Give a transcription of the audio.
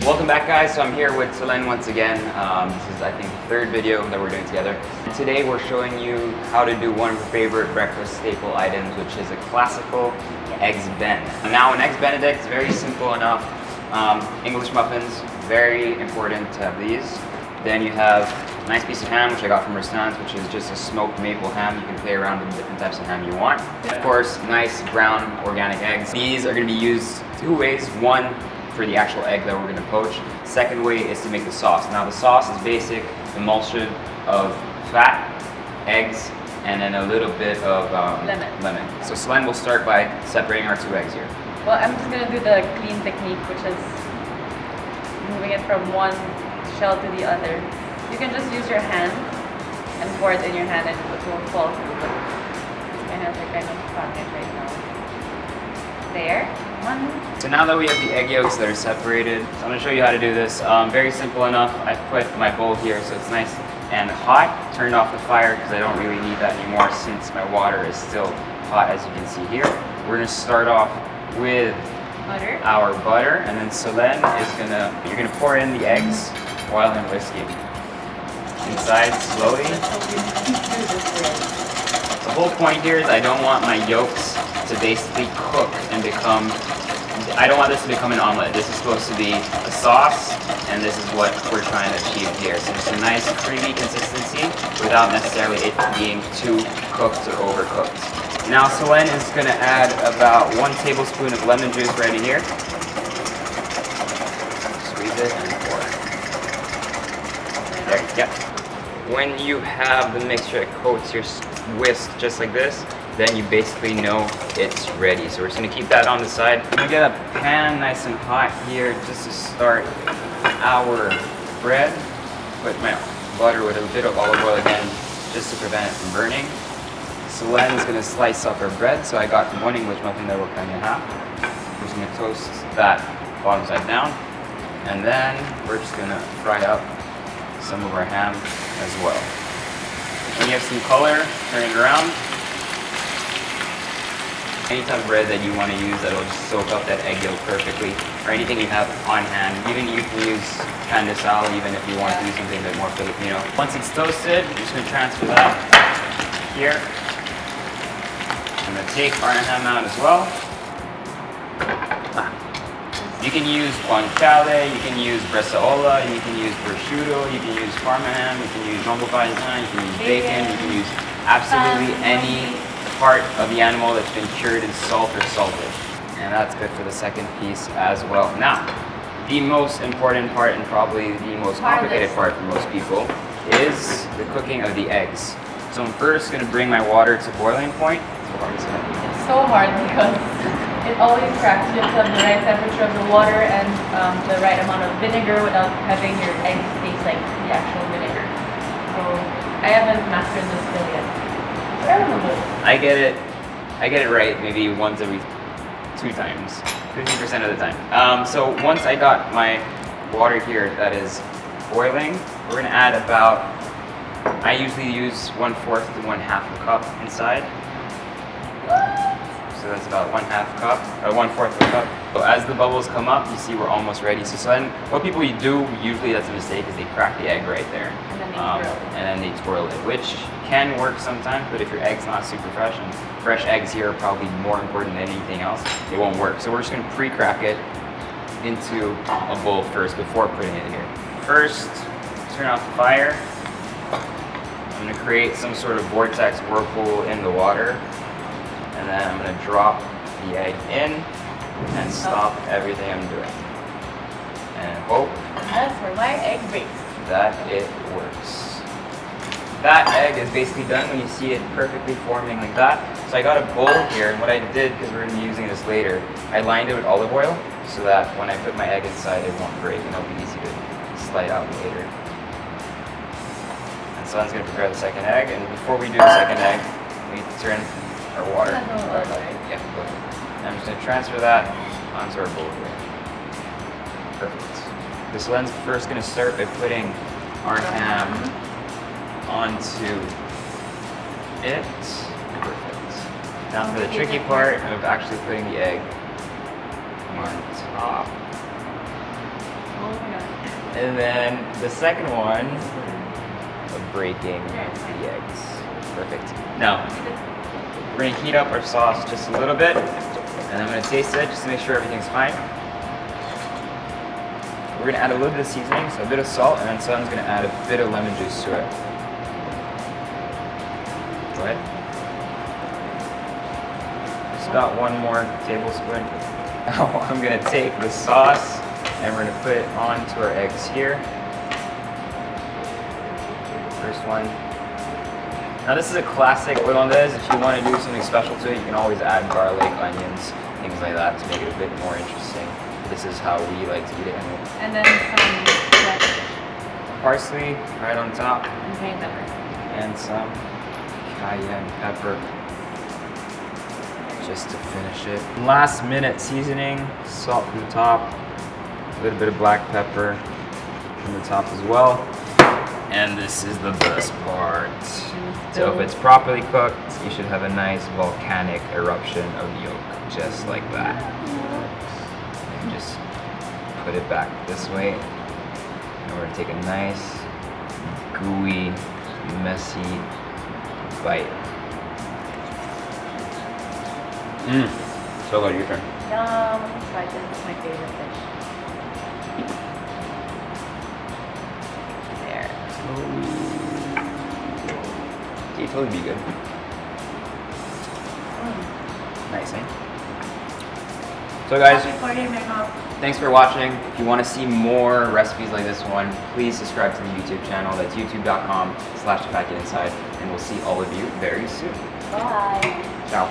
Welcome back, guys. So I'm here with Solenn once again. This is, I think, the third video that we're doing together. Today we're showing you how to do one of our favorite breakfast staple items, which is a classical eggs ben. Now, an eggs Benedict is very simple enough. English muffins, very important to have these. Then you have a nice piece of ham, which I got from Restaurants, which is just a smoked maple ham. You can play around with the different types of ham you want. Of course, nice brown organic eggs. These are going to be used two ways. One, for the actual egg that we're going to poach. Second way is to make the sauce. Now the sauce is basic emulsion of fat, eggs, and then a little bit of lemon. So Solenn will start by separating our two eggs here. Well, I'm just going to do the clean technique, which is moving it from one shell to the other. You can just use your hand and pour it in your hand and it won't fall through, but it's kind of pocket right now. There. One. So now that we have the egg yolks that are separated, so I'm going to show you how to do this. Very simple enough. I put my bowl here so it's nice and hot. Turned off the fire because I don't really need that anymore since my water is still hot, as you can see here. We're going to start off with our butter, and then Solenn is you're gonna pour in the eggs while I'm whisking inside slowly. The whole point here is I don't want my yolks to basically cook and I don't want this to become an omelet. This is supposed to be a sauce, and this is what we're trying to achieve here. So it's a nice creamy consistency without necessarily it being too cooked or overcooked. Now Solenn is going to add about 1 tablespoon of lemon juice right in here. Squeeze it and pour it. There, yeah. When you have the mixture that coats your whisk just like this, then you basically know it's ready. So we're just going to keep that on the side. I'm going to get a pan nice and hot here just to start our bread. Put my butter with a bit of olive oil again just to prevent it from burning. Solenn is going to slice up our bread, so I got 1 English muffin that we're cutting in half. We're just going to toast that bottom side down, and then we're just going to fry up some of our ham as well. When you have some color, turn it around. Any type of bread that you want to use that will just soak up that egg yolk perfectly, or anything you have on hand. Even you can use pan de sal, even if you want to do something a bit more Filipino. Once it's toasted, you're just going to transfer that here. I'm going to take our ham out as well. You can use guanciale, you can use bresaola, you can use prosciutto, you can use parma ham, you can use jumbo parmesan, you can use bacon, you can use absolutely any part of the animal that's been cured in salt or salted. And that's good for the second piece as well. Now, the most important part and probably the most complicated part for most people is the cooking of the eggs. So I'm first going to bring my water to boiling point. It's so hard because it always cracks. You have to have the right temperature of the water and the right amount of vinegar without having your eggs taste like the actual vinegar. So I haven't mastered this skill yet. I get it right maybe once every 2 times, 50% of the time. So once I got my water here that is boiling, we're going to add about, I usually use 1/4 to 1/2 a cup inside. So that's about 1/2 cup, or 1/4 of a cup. So as the bubbles come up, you see we're almost ready. So then what people do, usually that's a mistake, is they crack the egg right there. And then they twirl it, which can work sometimes, but if your egg's not super fresh, and fresh eggs here are probably more important than anything else, it won't work. So we're just going to pre-crack it into a bowl first before putting it here. First, turn off the fire. I'm going to create some sort of vortex whirlpool in the water, and then I'm going to drop the egg in and stop everything I'm doing. And hope that's where my egg breaks. That it works. That egg is basically done when you see it perfectly forming like that. So I got a bowl here, and what I did, because we're going to be using this later, I lined it with olive oil so that when I put my egg inside, it won't break and it'll be easy to slide out later. And so I'm going to prepare the second egg, and before we do the second egg, we need to turn our water. Yeah, good. I'm just going to transfer that onto our bowl here. Perfect. This Solenn's first going to start by putting our ham onto it. Perfect. Now for the tricky part of actually putting the egg on top. And then the second one of breaking the eggs. Perfect. Now, we're gonna heat up our sauce just a little bit, and I'm gonna taste it just to make sure everything's fine. We're gonna add a little bit of seasoning, so a bit of salt, and then Solen's gonna add a bit of lemon juice to it. Go ahead. Just about 1 more tablespoon. Now I'm gonna take the sauce and we're gonna put it onto our eggs here. First one. Now this is a classic hollandaise. If you want to do something special to it, you can always add garlic, onions, things like that to make it a bit more interesting. This is how we like to eat it. And then some Parsley right on top. and cayenne pepper. And some cayenne pepper just to finish it. Last minute seasoning, salt from the top, a little bit of black pepper from the top as well. And this is the best part. So if it's properly cooked, you should have a nice volcanic eruption of yolk, just like that. And just put it back this way. And we're gonna take a nice, gooey, messy bite. So good, your turn. Yum. Spices is my favorite dish. There. Okay, totally be good. Nice, eh? So guys, thanks for watching. If you want to see more recipes like this one, please subscribe to the YouTube channel. That's youtube.com/packitinside, and we'll see all of you very soon. Bye. Ciao.